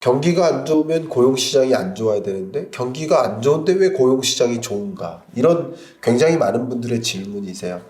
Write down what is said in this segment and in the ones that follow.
경기가 안 좋으면 고용시장이 안 좋아야 되는데 경기가 안 좋은데 왜 고용시장이 좋은가? 이런 굉장히 많은 분들의 질문이세요.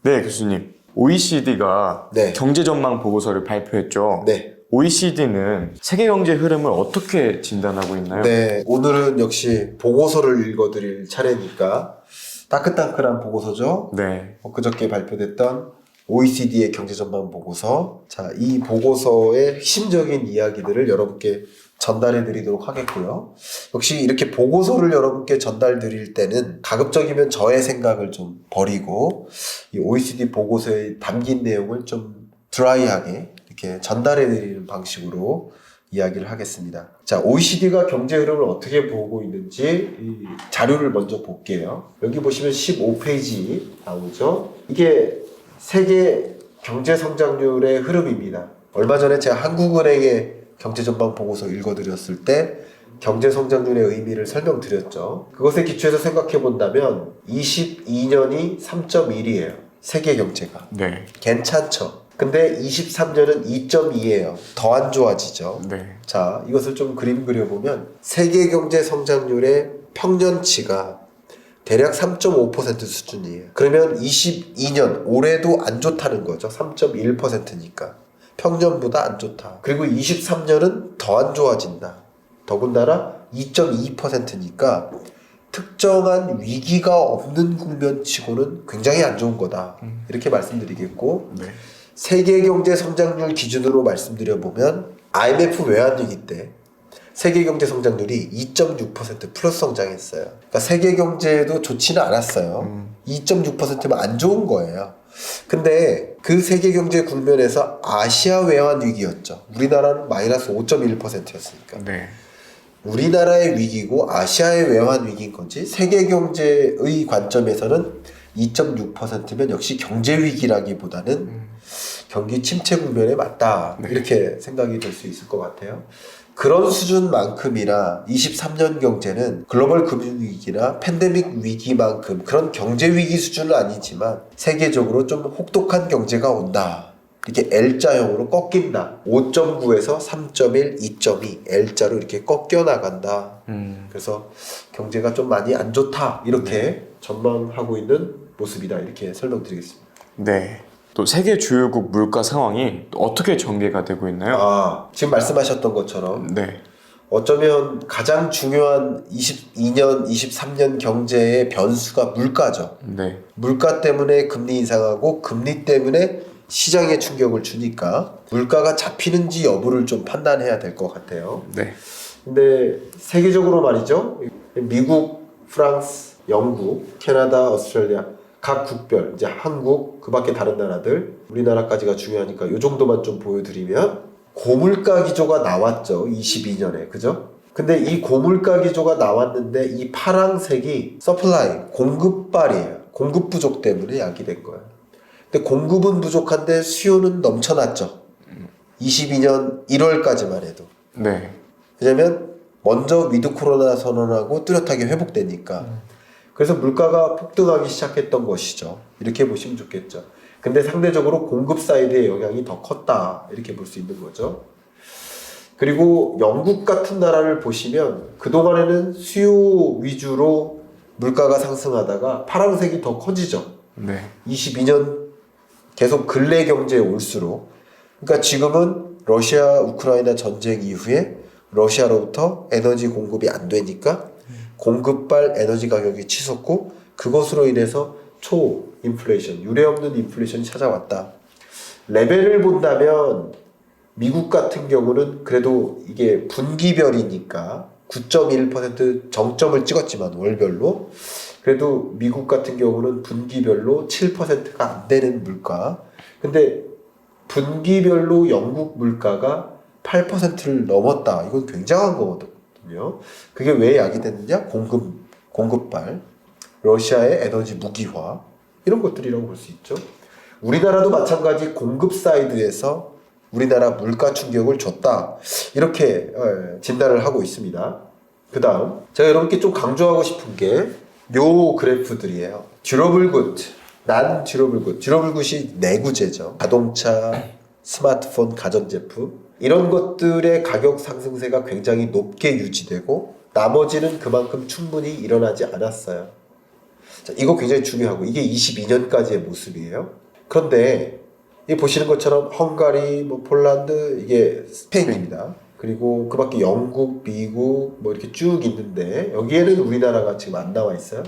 네, 교수님. OECD가 네. 경제 전망 보고서를 발표했죠. 네. OECD는 세계 경제 흐름을 어떻게 진단하고 있나요? 네. 오늘은 역시 보고서를 읽어드릴 차례니까 따끈따끈한 보고서죠. 네. 그저께 발표됐던 OECD의 경제 전망 보고서. 자, 이 보고서의 핵심적인 이야기들을 여러분께 전달해 드리도록 하겠고요. 역시 이렇게 보고서를 여러분께 전달 드릴 때는 가급적이면 저의 생각을 좀 버리고 이 OECD 보고서에 담긴 내용을 좀 드라이하게 이렇게 전달해 드리는 방식으로 이야기를 하겠습니다. 자, OECD가 경제 흐름을 어떻게 보고 있는지 이 자료를 먼저 볼게요. 여기 보시면 15페이지 나오죠. 이게 세계 경제 성장률의 흐름입니다. 얼마 전에 제가 한국은행의 경제 전망 보고서 읽어드렸을 때 경제 성장률의 의미를 설명드렸죠. 그것에 기초해서 생각해 본다면 22년이 3.1이에요. 세계 경제가. 네. 괜찮죠. 근데 23년은 2.2예요. 더 안 좋아지죠. 네. 자, 이것을 좀 그림 그려보면 세계 경제 성장률의 평년치가 대략 3.5% 수준이에요. 그러면 22년 올해도 안 좋다는 거죠. 3.1%니까. 평년보다 안 좋다. 그리고 23년은 더 안 좋아진다. 더군다나 2.2%니까 특정한 위기가 없는 국면치고는 굉장히 안 좋은 거다. 이렇게 말씀드리겠고, 네. 세계 세계 경제 성장률 기준으로 말씀드려보면 IMF 외환위기 때 세계 경제 성장률이 2.6% 플러스 성장했어요. 그러니까 세계 경제도 좋지는 않았어요. 2.6%면 안 좋은 거예요. 근데 그 세계 경제 국면에서 아시아 외환 위기였죠. 우리나라는 마이너스 5.1%였으니까. 네. 우리나라의 위기고 아시아의 외환 위기인 거지. 세계 경제의 관점에서는 2.6%면 역시 경제 위기라기보다는 경기 침체 국면에 맞다. 네. 이렇게 생각이 될 수 있을 것 같아요. 그런 수준만큼이나 23년 경제는 글로벌 금융위기나 팬데믹 위기만큼 그런 경제 위기 수준은 아니지만 세계적으로 좀 혹독한 경제가 온다. 이렇게 L자형으로 꺾인다. 5.9에서 3.1, 2.2 L자로 이렇게 꺾여 나간다. 그래서 경제가 좀 많이 안 좋다. 이렇게 전망하고 있는 모습이다. 이렇게 설명드리겠습니다. 네. 또 세계 주요국 물가 상황이 또 어떻게 전개가 되고 있나요? 지금 말씀하셨던 것처럼 네. 어쩌면 가장 중요한 22년, 23년 경제의 변수가 물가죠. 네. 물가 때문에 금리 인상하고 금리 때문에 시장에 충격을 주니까 물가가 잡히는지 여부를 좀 판단해야 될 것 같아요. 네. 근데 세계적으로 말이죠. 미국, 프랑스, 영국, 캐나다, 오스트레일리아 각 국별, 이제 한국, 그 밖에 다른 나라들, 우리나라까지가 중요하니까 이 정도만 좀 보여드리면 고물가 기조가 나왔죠. 22년에. 그죠? 근데 이 고물가 기조가 나왔는데 이 파란색이 서플라이, 공급발이에요. 공급 부족 때문에 야기된 거예요. 근데 공급은 부족한데 수요는 넘쳐났죠. 22년 1월까지만 해도. 네. 왜냐면 먼저 위드 코로나 선언하고 뚜렷하게 회복되니까. 그래서 물가가 폭등하기 시작했던 것이죠. 이렇게 보시면 좋겠죠. 근데 상대적으로 공급 사이드의 영향이 더 컸다. 이렇게 볼 수 있는 거죠. 그리고 영국 같은 나라를 보시면 그동안에는 수요 위주로 물가가 상승하다가 파란색이 더 커지죠. 네. 22년 계속 근래 경제에 올수록. 그러니까 지금은 러시아 우크라이나 전쟁 이후에 러시아로부터 에너지 공급이 안 되니까 공급발 에너지 가격이 치솟고 그것으로 인해서 초인플레이션, 유례없는 인플레이션이 찾아왔다. 레벨을 본다면 미국 같은 경우는 그래도 이게 분기별이니까 9.1% 정점을 찍었지만 월별로 그래도 미국 같은 경우는 분기별로 7%가 안 되는 물가. 근데 분기별로 영국 물가가 8%를 넘었다. 이건 굉장한 거거든요. 그게 왜 야기됐느냐? 공급발, 러시아의 에너지 무기화 이런 것들이라고 볼 수 있죠. 우리나라도 마찬가지 공급 사이드에서 우리나라 물가 충격을 줬다. 이렇게 진단을 하고 있습니다. 그 다음 제가 여러분께 좀 강조하고 싶은 게 요 그래프들이에요. 듀러블 굿, 난 듀러블 굿. 듀러블 굿이 내구재죠. 자동차, 스마트폰, 가전제품 이런 것들의 가격 상승세가 굉장히 높게 유지되고 나머지는 그만큼 충분히 일어나지 않았어요. 자, 이거 굉장히 중요하고 이게 22년까지의 모습이에요. 그런데 이 보시는 것처럼 헝가리, 뭐 폴란드, 이게 스페인입니다. 그리고 그 밖에 영국, 미국 뭐 이렇게 쭉 있는데 여기에는 우리나라가 지금 안 나와 있어요.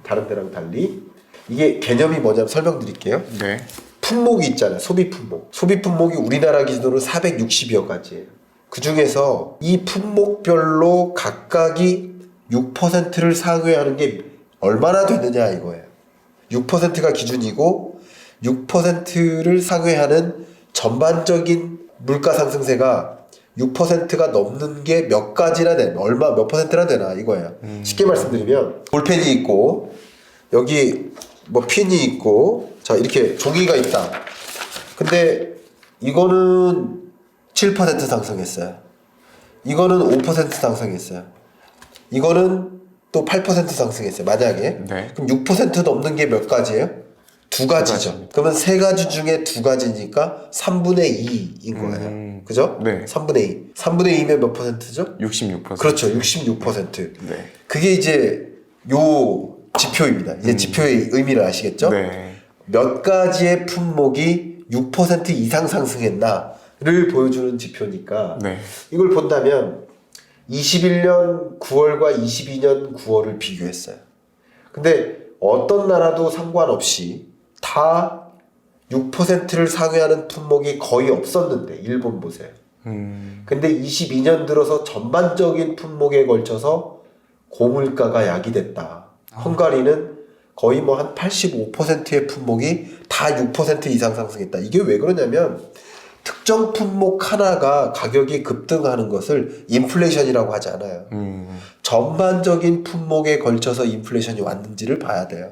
다른 데랑 달리. 이게 개념이 뭐냐면 설명드릴게요. 네. 품목이 있잖아요. 소비 품목. 소비 품목이 우리나라 기준으로 460여 가지예요. 그 중에서 이 품목별로 각각이 6%를 상회하는 게 얼마나 되느냐 이거예요. 6%가 기준이고 6%를 상회하는 전반적인 물가 상승세가 6%가 넘는 게 몇 가지나 되나, 얼마 몇 퍼센트나 되나 이거예요. 쉽게 말씀드리면 볼펜이 있고 여기 뭐 핀이 있고 자 이렇게 종이가 있다. 근데 이거는 7% 상승했어요. 이거는 5% 상승했어요. 이거는 또 8% 상승했어요. 만약에 네. 그럼 6% 넘는 게 몇 가지예요? 두 가지죠. 그러면 세 가지 중에 두 가지니까 3분의 2인 거예요. 그죠? 네. 3분의 2. 3분의 2면 몇 퍼센트죠? 66%. 그렇죠. 66%. 네. 그게 이제 요 지표입니다. 이제 지표의 의미를 아시겠죠? 네. 몇 가지의 품목이 6% 이상 상승했나를 보여주는 지표니까 네. 이걸 본다면 21년 9월과 22년 9월을 비교했어요. 근데 어떤 나라도 상관없이 다 6%를 상회하는 품목이 거의 없었는데 일본 보세요. 근데 22년 들어서 전반적인 품목에 걸쳐서 고물가가 야기됐다. 헝가리는 거의 뭐 한 85%의 품목이 다 6% 이상 상승했다. 이게 왜 그러냐면 특정 품목 하나가 가격이 급등하는 것을 인플레이션이라고 하지 않아요. 전반적인 품목에 걸쳐서 인플레이션이 왔는지를 봐야 돼요.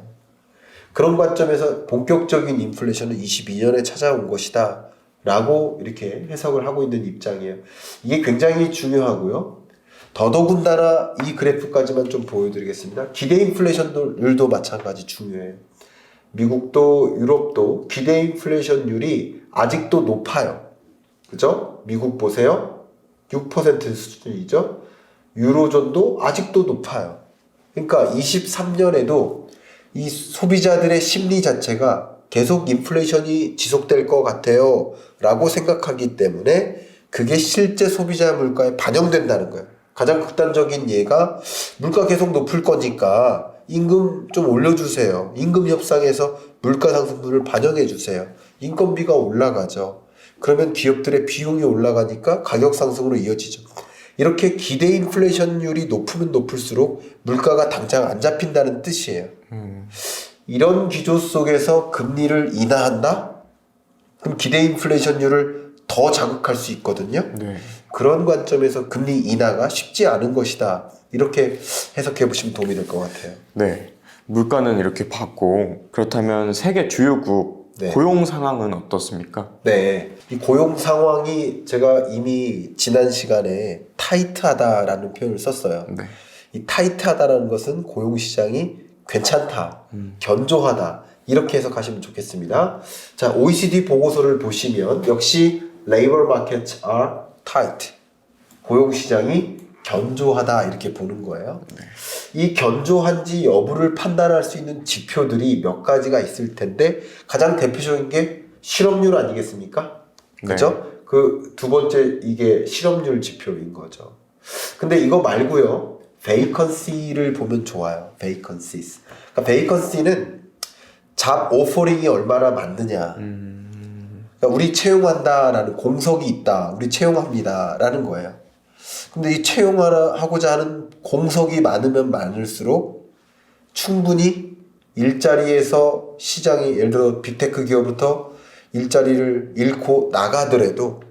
그런 관점에서 본격적인 인플레이션은 22년에 찾아온 것이다 라고 이렇게 해석을 하고 있는 입장이에요. 이게 굉장히 중요하고요. 더더군다나 이 그래프까지만 좀 보여드리겠습니다. 기대 인플레이션율도 마찬가지 중요해요. 미국도 유럽도 기대 인플레이션율이 아직도 높아요. 그죠? 미국 보세요. 6% 수준이죠. 유로존도 아직도 높아요. 그러니까 23년에도 이 소비자들의 심리 자체가 계속 인플레이션이 지속될 것 같아요 라고 생각하기 때문에 그게 실제 소비자 물가에 반영된다는 거예요. 가장 극단적인 예가 물가 계속 높을 거니까 임금 좀 올려주세요. 임금 협상에서 물가 상승분을 반영해 주세요. 인건비가 올라가죠. 그러면 기업들의 비용이 올라가니까 가격 상승으로 이어지죠. 이렇게 기대 인플레이션율이 높으면 높을수록 물가가 당장 안 잡힌다는 뜻이에요. 이런 기조 속에서 금리를 인하한다? 그럼 기대 인플레이션율을 더 자극할 수 있거든요. 네. 그런 관점에서 금리 인하가 쉽지 않은 것이다. 이렇게 해석해 보시면 도움이 될 것 같아요. 네. 물가는 이렇게 봤고 그렇다면 세계 주요국 네. 고용 상황은 어떻습니까? 네. 이 고용 상황이 제가 이미 지난 시간에 타이트하다라는 표현을 썼어요. 네. 이 타이트하다라는 것은 고용 시장이 괜찮다, 견조하다 이렇게 해석하시면 좋겠습니다. 자, OECD 보고서를 보시면 역시 labor markets are tight. 고용 시장이 견조하다 이렇게 보는 거예요. 이 견조한지 여부를 판단할 수 있는 지표들이 몇 가지가 있을 텐데 가장 대표적인 게 실업률 아니겠습니까? 그죠? 네. 그 두 번째 이게 실업률 지표인 거죠. 근데 이거 말고요. vacancy를 보면 좋아요. vacancies. 그러니까 vacancy는 잡 오퍼링이 얼마나 많느냐. 그러니까 우리 채용한다라는 공석이 있다. 우리 채용합니다라는 거예요. 근데 이 채용하고자 하는 공석이 많으면 많을수록 충분히 일자리에서 시장이 예를 들어 빅테크 기업부터 일자리를 잃고 나가더라도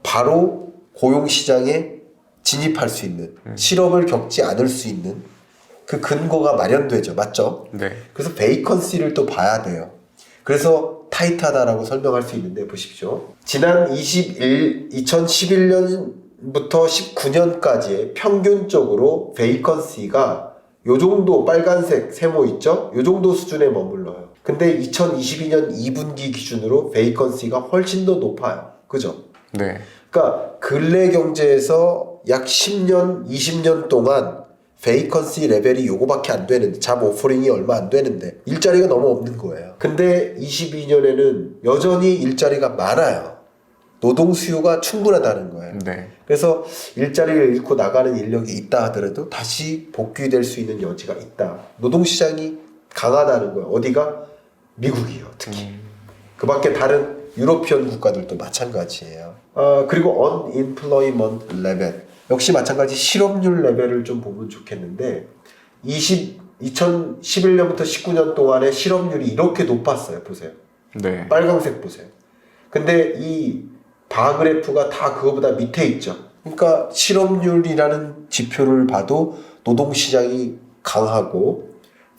바로 고용시장에 진입할 수 있는 실업을 겪지 않을 수 있는 그 근거가 마련되죠. 맞죠? 네. 그래서 베이컨시를 또 봐야 돼요. 그래서 타이트하다라고 설명할 수 있는데 보십시오. 지난 2011년부터 19년까지의 평균적으로 베이컨시가 요 정도 빨간색 세모 있죠? 요 정도 수준에 머물러요. 근데 2022년 2분기 기준으로 베이컨시가 훨씬 더 높아요. 그죠? 네. 그러니까 근래 경제에서 약 10년, 20년 동안 베이컨시 레벨이 요거밖에 안 되는데, 잡 오퍼링이 얼마 안 되는데 일자리가 너무 없는 거예요. 근데 22년에는 여전히 일자리가 많아요. 노동 수요가 충분하다는 거예요. 네. 그래서 일자리를 잃고 나가는 인력이 있다 하더라도 다시 복귀될 수 있는 여지가 있다. 노동시장이 강하다는 거예요. 어디가? 미국이요, 특히. 그 밖에 다른 유로피언 국가들도 마찬가지예요. 그리고 unemployment level. 역시 마찬가지 실업률 레벨을 좀 보면 좋겠는데 2011년부터 19년 동안에 실업률이 이렇게 높았어요. 보세요. 네. 빨간색 보세요. 근데 이 바그래프가 다 그거보다 밑에 있죠. 그러니까 실업률이라는 지표를 봐도 노동시장이 강하고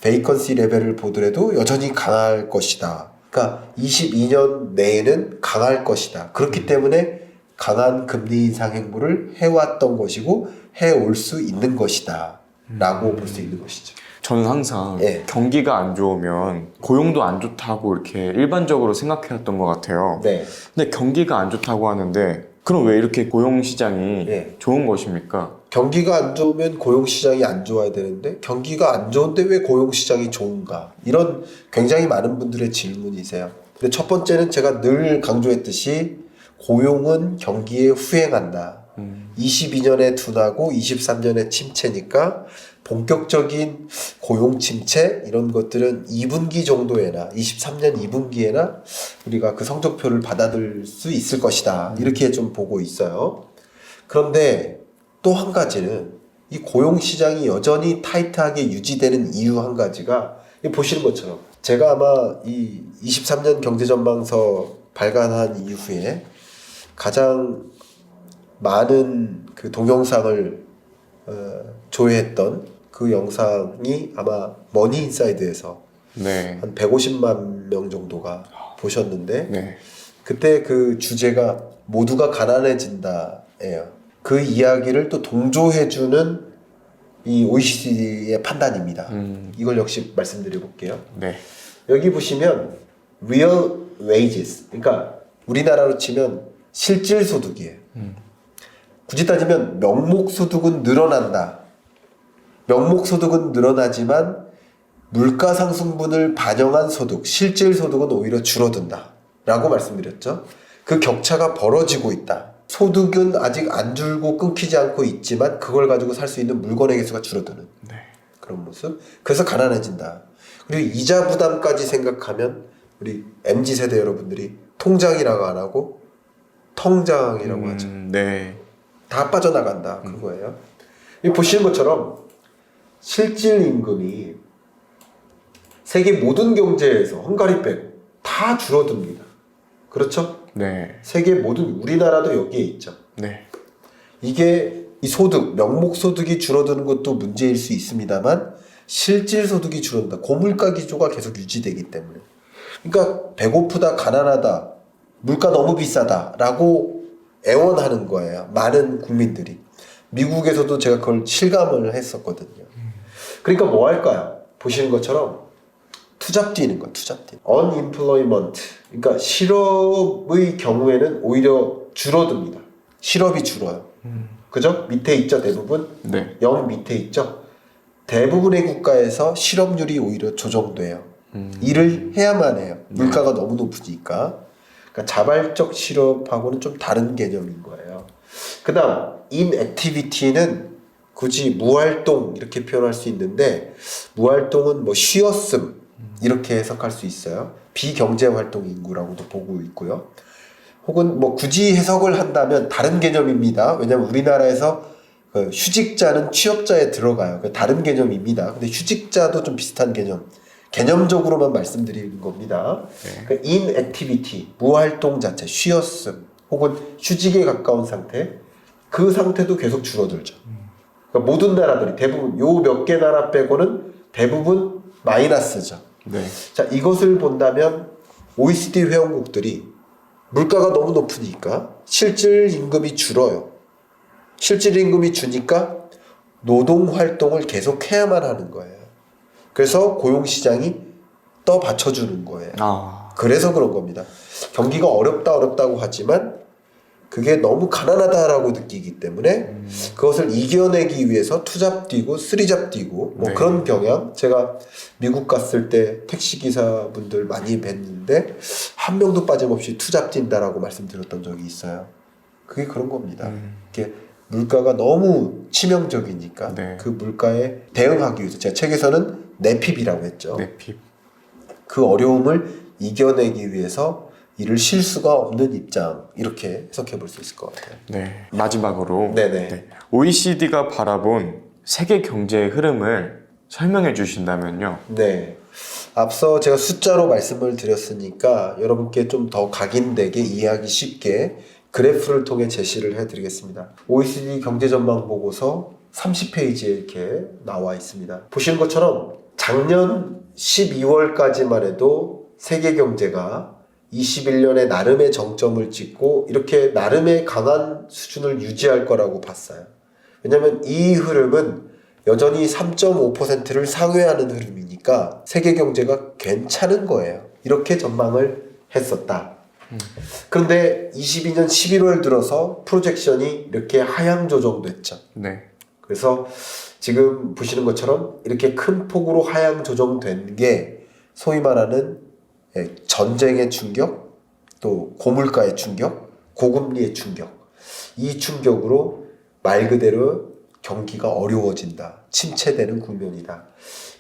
베이컨시 레벨을 보더라도 여전히 강할 것이다. 그러니까 22년 내에는 강할 것이다. 그렇기 때문에 강한 금리 인상 행보를 해왔던 것이고 해올 수 있는 것이다 라고 볼 수 있는 것이죠. 저는 항상 예. 경기가 안 좋으면 고용도 안 좋다고 이렇게 일반적으로 생각해왔던 것 같아요. 네. 근데 경기가 안 좋다고 하는데 그럼 왜 이렇게 고용 시장이 예. 좋은 것입니까? 경기가 안 좋으면 고용시장이 안 좋아야 되는데 경기가 안 좋은데 왜 고용시장이 좋은가? 이런 굉장히 많은 분들의 질문이세요. 근데 첫 번째는 제가 늘 강조했듯이 고용은 경기에 후행한다. 22년에 둔하고 23년에 침체니까 본격적인 고용 침체 이런 것들은 2분기 정도에나 23년 2분기에나 우리가 그 성적표를 받아들 수 있을 것이다. 이렇게 좀 보고 있어요. 그런데 또 한 가지는 이 고용 시장이 여전히 타이트하게 유지되는 이유 한 가지가 보시는 것처럼 제가 아마 이 23년 경제전망서 발간한 이후에 가장 많은 그 동영상을 조회했던 그 영상이 아마 머니인사이드에서 네. 한 150만 명 정도가 보셨는데 네. 그때 그 주제가 모두가 가난해진다예요. 그 이야기를 또 동조해주는 이 OECD의 판단입니다. 이걸 역시 말씀드려 볼게요. 네. 여기 보시면 real wages, 그러니까 우리나라로 치면 실질 소득이에요. 굳이 따지면 명목 소득은 늘어난다. 명목 소득은 늘어나지만 물가 상승분을 반영한 소득, 실질 소득은 오히려 줄어든다. 라고 말씀드렸죠. 그 격차가 벌어지고 있다. 소득은 아직 안 줄고 끊기지 않고 있지만 그걸 가지고 살 수 있는 물건의 개수가 줄어드는 네. 그런 모습. 그래서 가난해진다. 그리고 이자 부담까지 생각하면 우리 MZ세대 여러분들이 통장이라고 안 하고 통장이라고 하죠. 네. 다 빠져나간다. 그거예요. 이 보시는 것처럼 실질 임금이 세계 모든 경제에서 헝가리 빼고 다 줄어듭니다. 그렇죠? 네. 세계 모든, 우리나라도 여기에 있죠. 네. 이게 이 소득, 명목 소득이 줄어드는 것도 문제일 수 있습니다만 실질 소득이 줄어든다. 고물가 기조가 계속 유지되기 때문에. 그러니까 배고프다, 가난하다, 물가 너무 비싸다 라고 애원하는 거예요. 많은 국민들이. 미국에서도 제가 그걸 실감을 했었거든요. 그러니까 뭐 할까요? 보시는 것처럼 투잡 뛰는 거야, 투잡 뛰는. unemployment. 그러니까 실업의 경우에는 오히려 줄어듭니다. 실업이 줄어요. 그죠? 밑에 있죠, 대부분? 네. 0 밑에 있죠? 대부분의 국가에서 실업률이 오히려 조정돼요. 일을 해야만 해요. 물가가 너무 높으니까. 그러니까 자발적 실업하고는 좀 다른 개념인 거예요. 그 다음 inactivity는 굳이 무활동 이렇게 표현할 수 있는데 무활동은 뭐 쉬었음 이렇게 해석할 수 있어요. 비경제활동 인구라고도 보고 있고요. 혹은 뭐 굳이 해석을 한다면 다른 개념입니다. 왜냐하면 우리나라에서 그 휴직자는 취업자에 들어가요. 다른 개념입니다. 근데 휴직자도 좀 비슷한 개념. 개념적으로만 말씀드리는 겁니다. 네. 그러니까 inactivity, 무활동 자체, 쉬었음, 혹은 휴직에 가까운 상태, 그 상태도 계속 줄어들죠. 그러니까 모든 나라들이 대부분 요 몇 개 나라 빼고는 대부분 마이너스죠. 네. 자, 이것을 본다면 OECD 회원국들이 물가가 너무 높으니까 실질 임금이 줄어요. 실질 임금이 주니까 노동 활동을 계속 해야만 하는 거예요. 그래서 고용 시장이 받쳐주는 거예요. 아, 그래서 그런 겁니다. 경기가 어렵다고 하지만 그게 너무 가난하다라고 느끼기 때문에 그것을 이겨내기 위해서 투잡 뛰고 쓰리잡 뛰고 뭐 네. 그런 경향. 제가 미국 갔을 때 택시기사분들 많이 뵀는데 한 명도 빠짐없이 투잡 뛴다라고 말씀드렸던 적이 있어요. 그게 그런 겁니다. 이게 물가가 너무 치명적이니까 네. 그 물가에 대응하기 위해서 제가 책에서는 내핍이라고 했죠. 네, 핍. 그 어려움을 이겨내기 위해서 이를 쉴 수가 없는 입장, 이렇게 해석해 볼 수 있을 것 같아요. 네, 마지막으로 네네. 네, OECD가 바라본 세계 경제의 흐름을 설명해 주신다면요. 네. 앞서 제가 숫자로 말씀을 드렸으니까 여러분께 좀 더 각인되게 이해하기 쉽게 그래프를 통해 제시를 해드리겠습니다. OECD 경제전망 보고서 30페이지에 이렇게 나와 있습니다. 보시는 것처럼 작년 12월까지만 해도 세계 경제가 21년에 나름의 정점을 찍고 이렇게 나름의 강한 수준을 유지할 거라고 봤어요. 왜냐하면 이 흐름은 여전히 3.5%를 상회하는 흐름이니까 세계 경제가 괜찮은 거예요. 이렇게 전망을 했었다. 그런데 22년 11월 들어서 프로젝션이 이렇게 하향 조정됐죠. 네. 그래서 지금 보시는 것처럼 이렇게 큰 폭으로 하향 조정된 게 소위 말하는 전쟁의 충격, 또 고물가의 충격, 고금리의 충격. 이 충격으로 말 그대로 경기가 어려워진다. 침체되는 국면이다.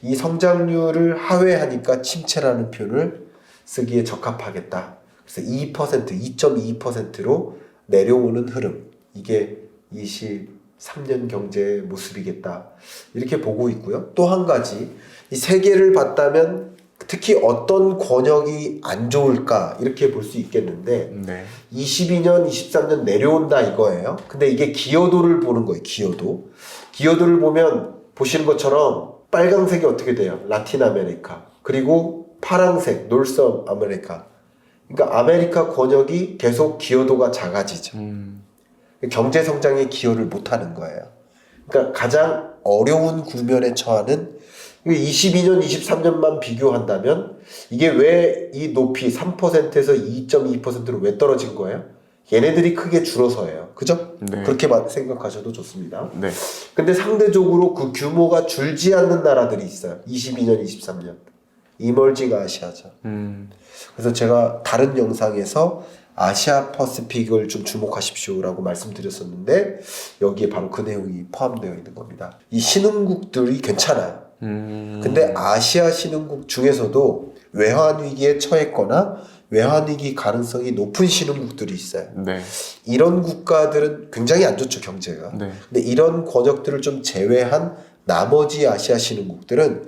이 성장률을 하회하니까 침체라는 표현을 쓰기에 적합하겠다. 그래서 2.2%로 내려오는 흐름. 이게 23년 경제의 모습이겠다. 이렇게 보고 있고요. 또 한 가지, 이 세계를 봤다면 특히 어떤 권역이 안 좋을까 이렇게 볼 수 있겠는데 네. 22년, 23년 내려온다 이거예요. 근데 이게 기여도를 보는 거예요. 기여도를 보면 보시는 것처럼 빨강색이 어떻게 돼요? 라틴 아메리카. 그리고 파랑색, 노스 아메리카. 그러니까 아메리카 권역이 계속 기여도가 작아지죠. 경제 성장에 기여를 못하는 거예요. 그러니까 가장 어려운 국면에 처하는 22년, 23년만 비교한다면 이게 왜 이 높이 3%에서 2.2%로 왜 떨어진 거예요? 얘네들이 크게 줄어서예요. 그죠? 네. 그렇게 생각하셔도 좋습니다. 네. 근데 상대적으로 그 규모가 줄지 않는 나라들이 있어요. 22년, 23년. 이머징 아시아죠. 그래서 제가 다른 영상에서 아시아 퍼시픽을 좀 주목하십시오라고 말씀드렸었는데 여기에 바로 그 내용이 포함되어 있는 겁니다. 이 신흥국들이 괜찮아요. 근데 아시아 신흥국 중에서도 외환위기에 처했거나 외환위기 가능성이 높은 신흥국들이 있어요. 네. 이런 국가들은 굉장히 안 좋죠, 경제가. 네. 근데 이런 권역들을 좀 제외한 나머지 아시아 신흥국들은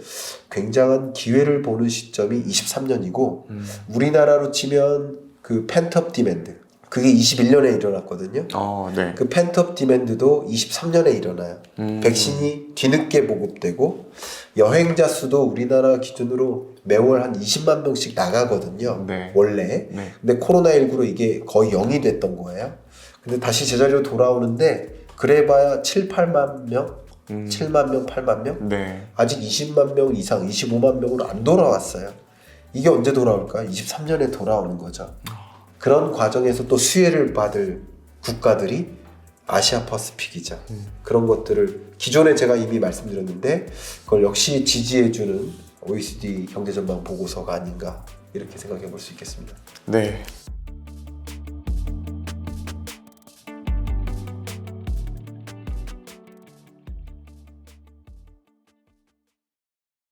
굉장한 기회를 보는 시점이 23년이고 우리나라로 치면 그 펜트업 디맨드, 그게 21년에 일어났거든요. 네. 그 펜트업 디맨드도 23년에 일어나요. 백신이 뒤늦게 보급되고 여행자 수도 우리나라 기준으로 매월 한 20만 명씩 나가거든요. 네. 원래. 네. 근데 코로나19로 이게 거의 0이 됐던 거예요. 근데 다시 제자리로 돌아오는데 그래봐야 7, 8만 명? 7만 명, 8만 명? 네. 아직 20만 명 이상, 25만 명으로 안 돌아왔어요. 이게 언제 돌아올까? 23년에 돌아오는 거죠. 그런 과정에서 또 수혜를 받을 국가들이 아시아 퍼시픽이죠. 그런 것들을 기존에 제가 이미 말씀드렸는데 그걸 역시 지지해주는 OECD 경제전망 보고서가 아닌가 이렇게 생각해 볼 수 있겠습니다. 네.